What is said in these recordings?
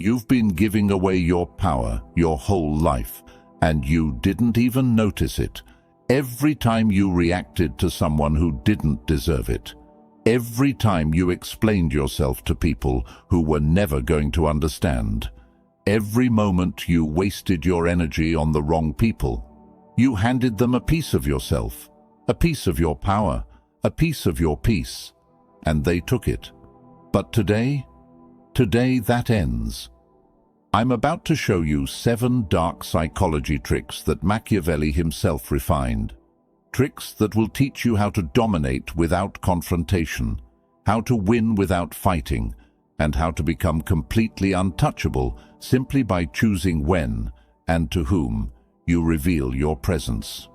You've been giving away your power your whole life, and you didn't even notice it. Every time you reacted to someone who didn't deserve it. Every time you explained yourself to people who were never going to understand. Every moment you wasted your energy on the wrong people. You handed them a piece of yourself, a piece of your power, a piece of your peace, and they took it. But today that ends. I'm about to show you 7 dark psychology tricks that Machiavelli himself refined. Tricks that will teach you how to dominate without confrontation, how to win without fighting, and how to become completely untouchable simply by choosing when and to whom you reveal your presence.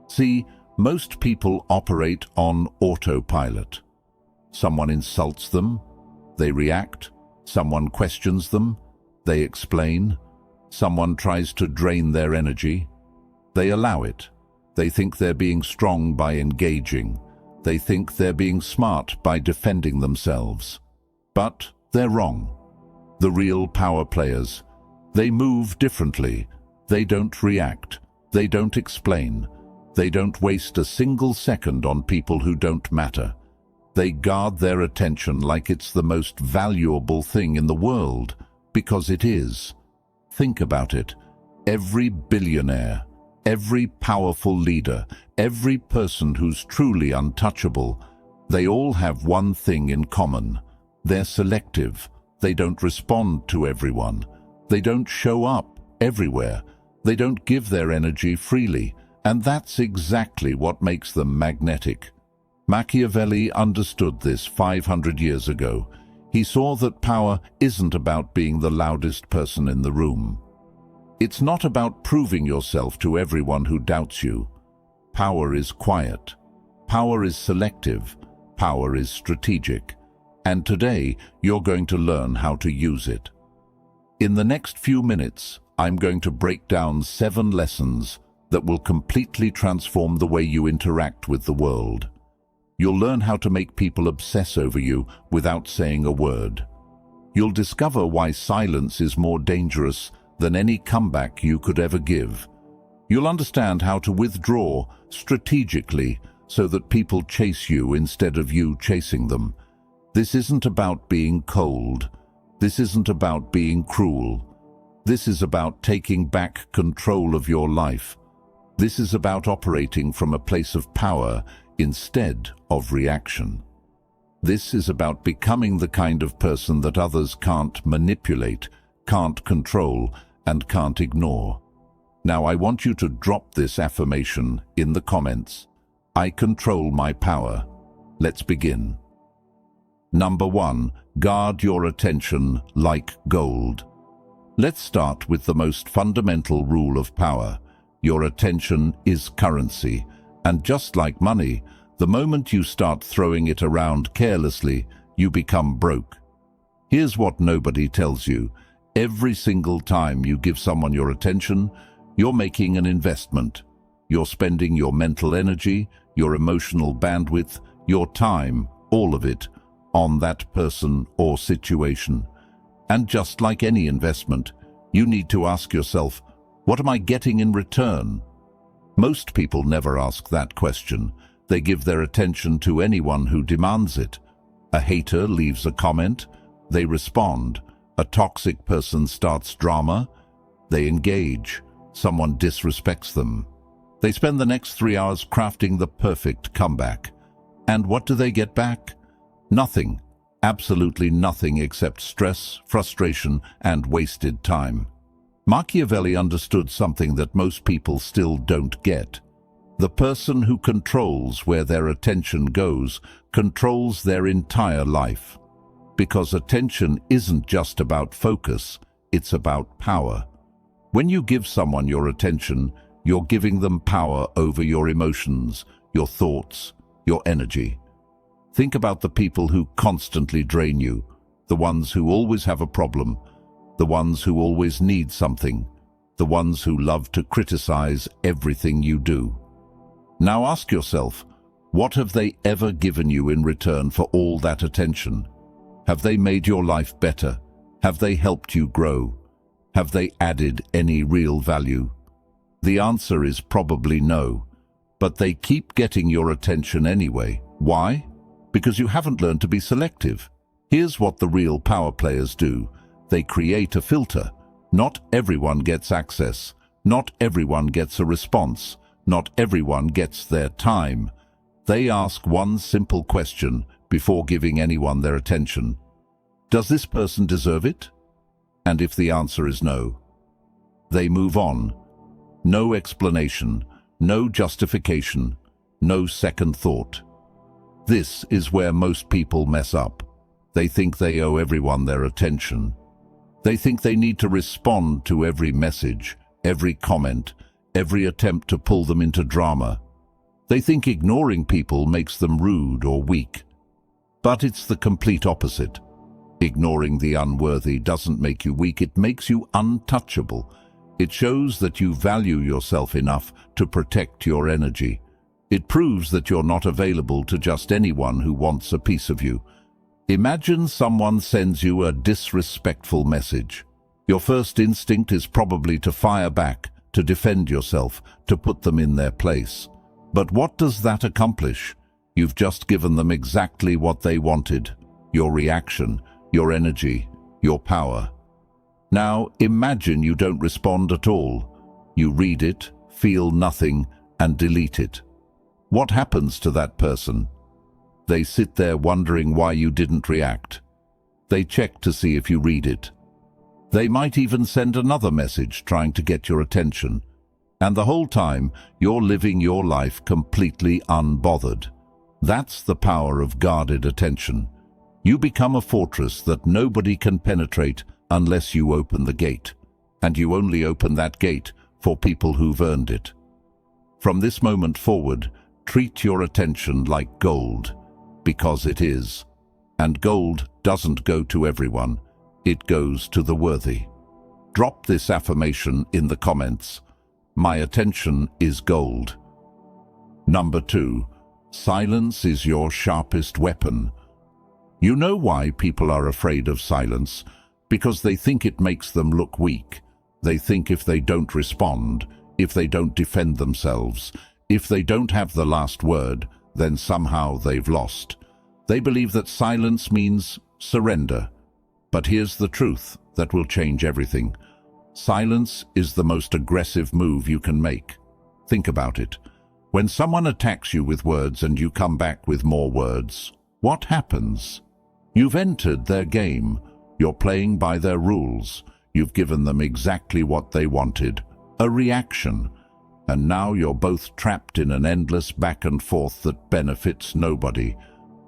See, most people operate on autopilot. Someone insults them, they react. Someone questions them, they explain. Someone tries to drain their energy, they allow it. They think they're being strong by engaging. They think they're being smart by defending themselves. But they're wrong. The real power players, they move differently. They don't react. They don't explain. They don't waste a single second on people who don't matter. They guard their attention like it's the most valuable thing in the world, because it is. Think about it. Every billionaire, every powerful leader, every person who's truly untouchable, they all have one thing in common. They're selective. They don't respond to everyone. They don't show up everywhere. They don't give their energy freely. And that's exactly what makes them magnetic. Machiavelli understood this 500 years ago. He saw that power isn't about being the loudest person in the room. It's not about proving yourself to everyone who doubts you. Power is quiet. Power is selective. Power is strategic. And today, you're going to learn how to use it. In the next few minutes, I'm going to break down 7 lessons that will completely transform the way you interact with the world. You'll learn how to make people obsess over you without saying a word. You'll discover why silence is more dangerous than any comeback you could ever give. You'll understand how to withdraw strategically so that people chase you instead of you chasing them. This isn't about being cold. This isn't about being cruel. This is about taking back control of your life. This is about operating from a place of power instead of reaction. This is about becoming the kind of person that others can't manipulate, can't control, and can't ignore. Now I want you to drop this affirmation in the comments. I control my power. Let's begin. Number 1, guard your attention like gold. Let's start with the most fundamental rule of power. Your attention is currency. And just like money, the moment you start throwing it around carelessly, you become broke. Here's what nobody tells you. Every single time you give someone your attention, you're making an investment. You're spending your mental energy, your emotional bandwidth, your time, all of it, on that person or situation. And just like any investment, you need to ask yourself, what am I getting in return? Most people never ask that question. They give their attention to anyone who demands it. A hater leaves a comment, they respond. A toxic person starts drama, they engage. Someone disrespects them. They spend the next 3 hours crafting the perfect comeback. And what do they get back? Nothing. Absolutely nothing except stress, frustration, and wasted time. Machiavelli understood something that most people still don't get. The person who controls where their attention goes controls their entire life. Because attention isn't just about focus, it's about power. When you give someone your attention, you're giving them power over your emotions, your thoughts, your energy. Think about the people who constantly drain you, the ones who always have a problem, the ones who always need something, the ones who love to criticize everything you do. Now ask yourself, what have they ever given you in return for all that attention? Have they made your life better, Have they helped you grow? Have they added any real value? The answer is probably no, but they keep getting your attention anyway. Why? Because you haven't learned to be selective. Here's what the real power players do. They create a filter. Not everyone gets access. Not everyone gets a response. Not everyone gets their time. They ask one simple question before giving anyone their attention. Does this person deserve it? And if the answer is no, they move on. No explanation, no justification, no second thought. This is where most people mess up. They think they owe everyone their attention. They think they need to respond to every message, every comment, every attempt to pull them into drama. They think ignoring people makes them rude or weak. But it's the complete opposite. Ignoring the unworthy doesn't make you weak, it makes you untouchable. It shows that you value yourself enough to protect your energy. It proves that you're not available to just anyone who wants a piece of you. Imagine someone sends you a disrespectful message. Your first instinct is probably to fire back, to defend yourself, to put them in their place. But what does that accomplish? You've just given them exactly what they wanted. Your reaction, your energy, your power. Now imagine you don't respond at all. You read it, feel nothing, and delete it. What happens to that person? They sit there wondering why you didn't react. They check to see if you read it. They might even send another message trying to get your attention. And the whole time, you're living your life completely unbothered. That's the power of guarded attention. You become a fortress that nobody can penetrate unless you open the gate. And you only open that gate for people who've earned it. From this moment forward, treat your attention like gold, because it is. And gold doesn't go to everyone. It goes to the worthy. Drop this affirmation in the comments. My attention is gold. Number 2. Silence is your sharpest weapon. You know why people are afraid of silence? Because they think it makes them look weak. They think if they don't respond, if they don't defend themselves, if they don't have the last word, then somehow they've lost. They believe that silence means surrender. But here's the truth that will change everything. Silence is the most aggressive move you can make. Think about it. When someone attacks you with words and you come back with more words, what happens? You've entered their game. You're playing by their rules. You've given them exactly what they wanted, a reaction. And now you're both trapped in an endless back and forth that benefits nobody.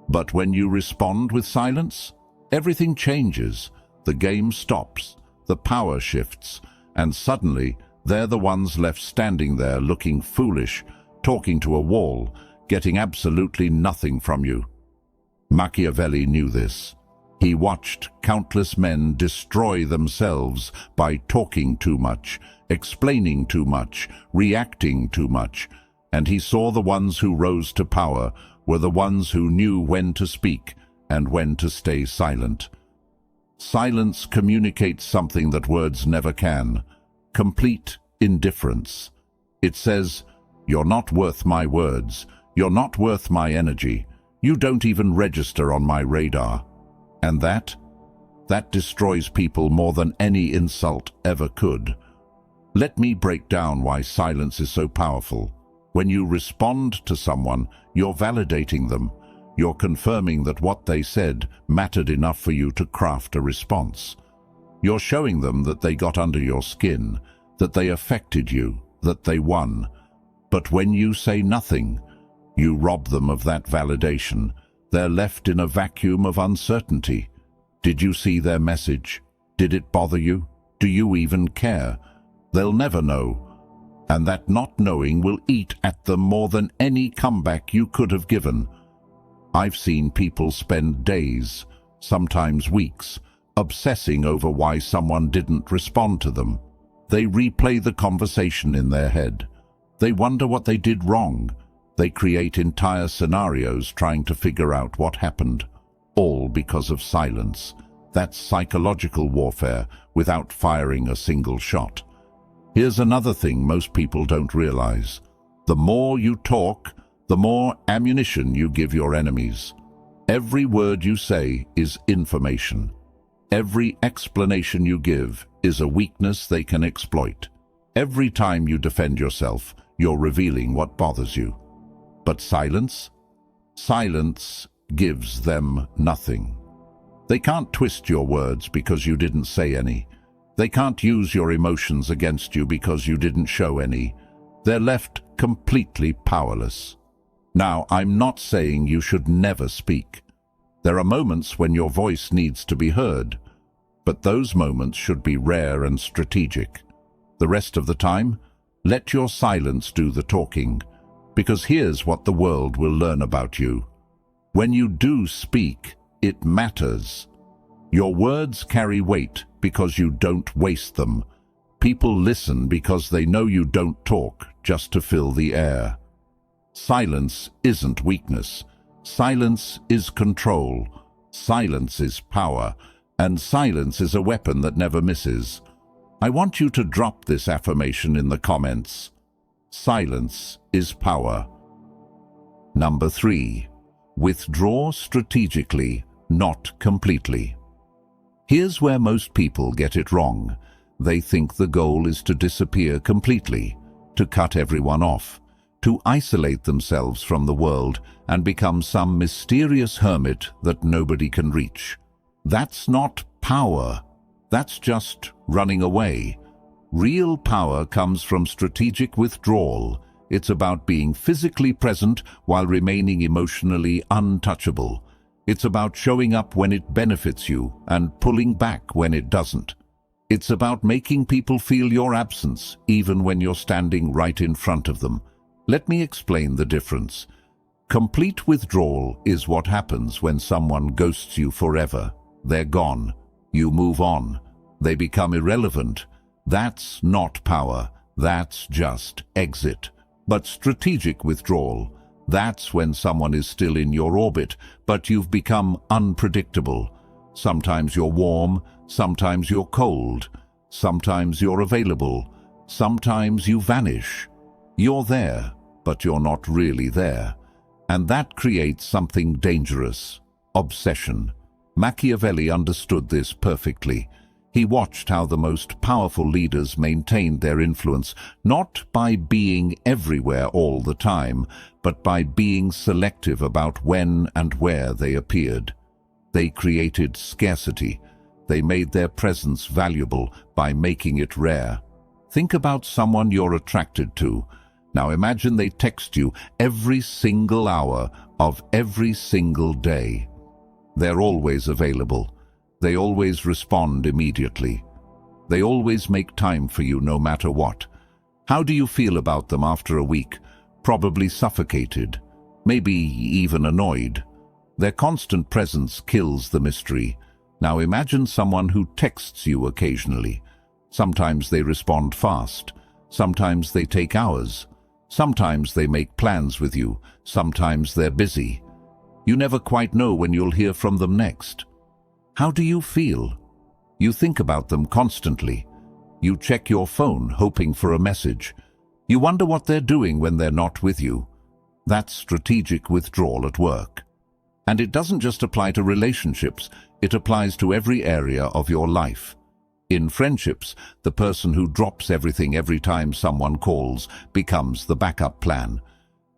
But when you respond with silence, everything changes. The game stops. The power shifts, and suddenly they're the ones left standing there looking foolish, talking to a wall, getting absolutely nothing from you. Machiavelli knew this. He watched countless men destroy themselves by talking too much, explaining too much, reacting too much, and he saw the ones who rose to power were the ones who knew when to speak and when to stay silent. Silence communicates something that words never can. Complete indifference. It says, you're not worth my words. You're not worth my energy. You don't even register on my radar. And that destroys people more than any insult ever could. Let me break down why silence is so powerful. When you respond to someone, you're validating them. You're confirming that what they said mattered enough for you to craft a response. You're showing them that they got under your skin, that they affected you, that they won. But when you say nothing, you rob them of that validation. They're left in a vacuum of uncertainty. Did you see their message? Did it bother you? Do you even care? They'll never know. And that not knowing will eat at them more than any comeback you could have given. I've seen people spend days, sometimes weeks, obsessing over why someone didn't respond to them. They replay the conversation in their head. They wonder what they did wrong. They create entire scenarios trying to figure out what happened, all because of silence. That's psychological warfare without firing a single shot. Here's another thing most people don't realize. The more you talk, the more ammunition you give your enemies. Every word you say is information. Every explanation you give is a weakness they can exploit. Every time you defend yourself, you're revealing what bothers you. But silence? Silence gives them nothing. They can't twist your words because you didn't say any. They can't use your emotions against you because you didn't show any. They're left completely powerless. Now, I'm not saying you should never speak. There are moments when your voice needs to be heard, but those moments should be rare and strategic. The rest of the time, let your silence do the talking, because here's what the world will learn about you. When you do speak, it matters. Your words carry weight because you don't waste them. People listen because they know you don't talk just to fill the air. Silence isn't weakness. Silence is control. Silence is power. And silence is a weapon that never misses. I want you to drop this affirmation in the comments. Silence is power. Number 3. Withdraw strategically, not completely. Here's where most people get it wrong. They think the goal is to disappear completely, to cut everyone off, to isolate themselves from the world and become some mysterious hermit that nobody can reach. That's not power. That's just running away. Real power comes from strategic withdrawal. It's about being physically present while remaining emotionally untouchable. It's about showing up when it benefits you and pulling back when it doesn't. It's about making people feel your absence, even when you're standing right in front of them. Let me explain the difference. Complete withdrawal is what happens when someone ghosts you forever. They're gone. You move on. They become irrelevant. That's not power. That's just exit. But strategic withdrawal, that's when someone is still in your orbit, but you've become unpredictable. Sometimes you're warm, sometimes you're cold, sometimes you're available, sometimes you vanish. You're there, but you're not really there. And that creates something dangerous: obsession. Machiavelli understood this perfectly. He watched how the most powerful leaders maintained their influence, not by being everywhere all the time, but by being selective about when and where they appeared. They created scarcity. They made their presence valuable by making it rare. Think about someone you're attracted to. Now imagine they text you every single hour of every single day. They're always available. They always respond immediately. They always make time for you no matter what. How do you feel about them after a week? Probably suffocated, maybe even annoyed. Their constant presence kills the mystery. Now imagine someone who texts you occasionally. Sometimes they respond fast. Sometimes they take hours. Sometimes they make plans with you. Sometimes they're busy. You never quite know when you'll hear from them next. How do you feel? You think about them constantly. You check your phone hoping for a message. You wonder what they're doing when they're not with you. That's strategic withdrawal at work. And it doesn't just apply to relationships, it applies to every area of your life. In friendships, the person who drops everything every time someone calls becomes the backup plan.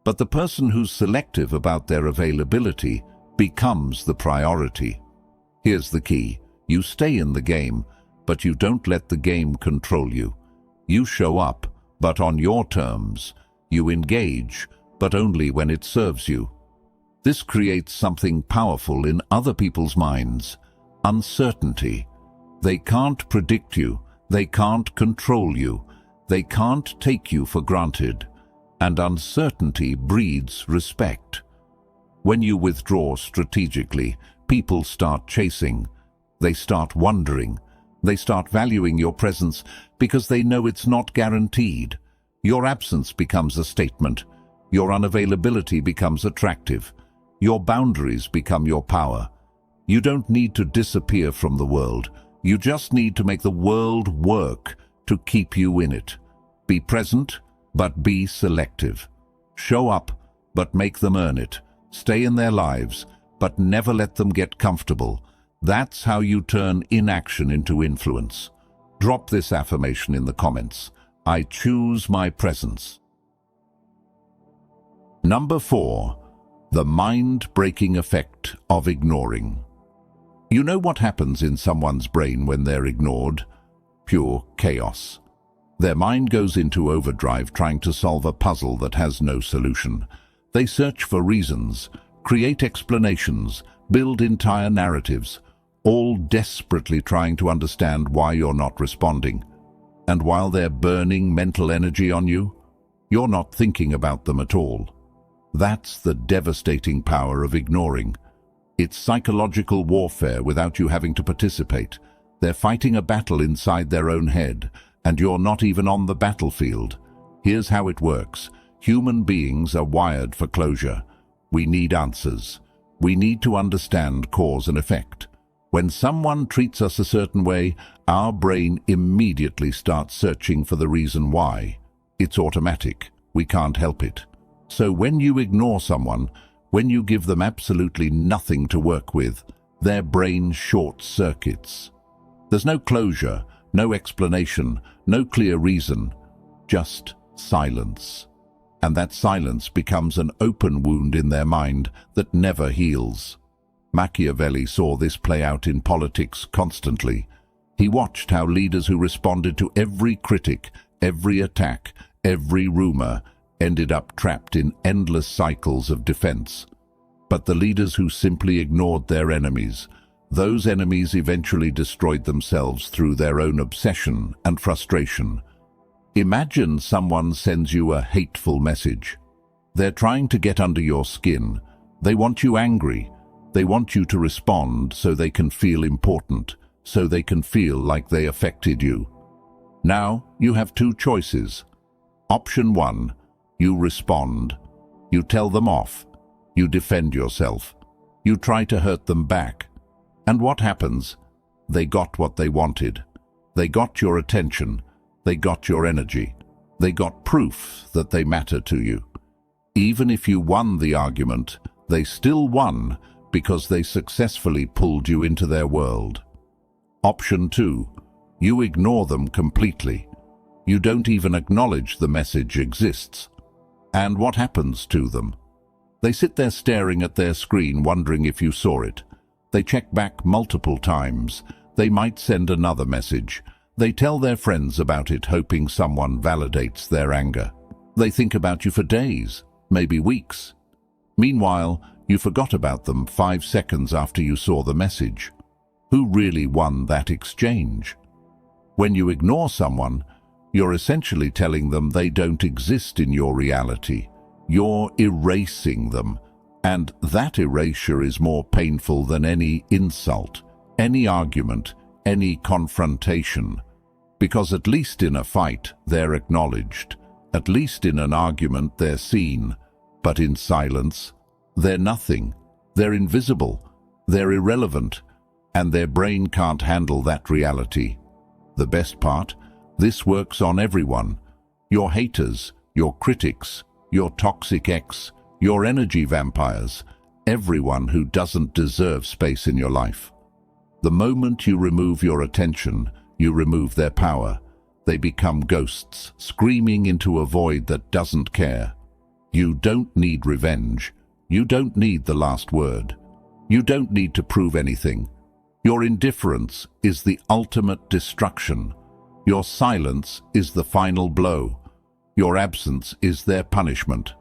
But the person who's selective about their availability becomes the priority. Here's the key. You stay in the game, but you don't let the game control you. You show up, but on your terms. You engage, but only when it serves you. This creates something powerful in other people's minds: uncertainty. They can't predict you. They can't control you. They can't take you for granted. And uncertainty breeds respect. When you withdraw strategically, people start chasing. They start wondering. They start valuing your presence because they know it's not guaranteed. Your absence becomes a statement. Your unavailability becomes attractive. Your boundaries become your power. You don't need to disappear from the world. You just need to make the world work to keep you in it. Be present, but be selective. Show up, but make them earn it. Stay in their lives, but never let them get comfortable. That's how you turn inaction into influence. Drop this affirmation in the comments. I choose my presence. Number 4. The mind-breaking effect of ignoring. You know what happens in someone's brain when they're ignored? Pure chaos. Their mind goes into overdrive trying to solve a puzzle that has no solution. They search for reasons, create explanations, build entire narratives, all desperately trying to understand why you're not responding. And while they're burning mental energy on you, you're not thinking about them at all. That's the devastating power of ignoring. It's psychological warfare without you having to participate. They're fighting a battle inside their own head, and you're not even on the battlefield. Here's how it works. Human beings are wired for closure. We need answers. We need to understand cause and effect. When someone treats us a certain way, our brain immediately starts searching for the reason why. It's automatic. We can't help it. So when you ignore someone, when you give them absolutely nothing to work with, their brain short-circuits. There's no closure, no explanation, no clear reason, just silence. And that silence becomes an open wound in their mind that never heals. Machiavelli saw this play out in politics constantly. He watched how leaders who responded to every critic, every attack, every rumor, ended up trapped in endless cycles of defense. But the leaders who simply ignored their enemies, those enemies eventually destroyed themselves through their own obsession and frustration. Imagine someone sends you a hateful message. They're trying to get under your skin. They want you angry. They want you to respond so they can feel important, so they can feel like they affected you. Now you have two choices. Option 1. You respond. You tell them off. You defend yourself. You try to hurt them back. And what happens? They got what they wanted. They got your attention. They got your energy. They got proof that they matter to you. Even if you won the argument, they still won because they successfully pulled you into their world. Option 2. You ignore them completely. You don't even acknowledge the message exists. And what happens to them? They sit there staring at their screen, wondering if you saw it. They check back multiple times. They might send another message. They tell their friends about it, hoping someone validates their anger. They think about you for days, maybe weeks. Meanwhile, you forgot about them 5 seconds after you saw the message. Who really won that exchange? When you ignore someone, you're essentially telling them they don't exist in your reality. You're erasing them, and that erasure is more painful than any insult, any argument, any confrontation. Because at least in a fight, they're acknowledged. At least in an argument, they're seen. But in silence, they're nothing. They're invisible. They're irrelevant. And their brain can't handle that reality. The best part? This works on everyone. Your haters, your critics, your toxic ex, your energy vampires, everyone who doesn't deserve space in your life. The moment you remove your attention, you remove their power. They become ghosts, screaming into a void that doesn't care. You don't need revenge. You don't need the last word. You don't need to prove anything. Your indifference is the ultimate destruction. Your silence is the final blow. Your absence is their punishment.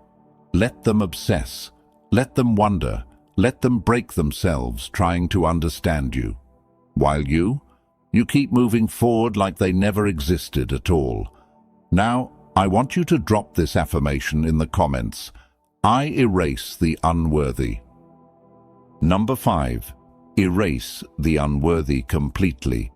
Let them obsess. Let them wonder. Let them break themselves trying to understand you. While you keep moving forward like they never existed at all. Now, I want you to drop this affirmation in the comments. I erase the unworthy. Number 5. Erase the unworthy completely.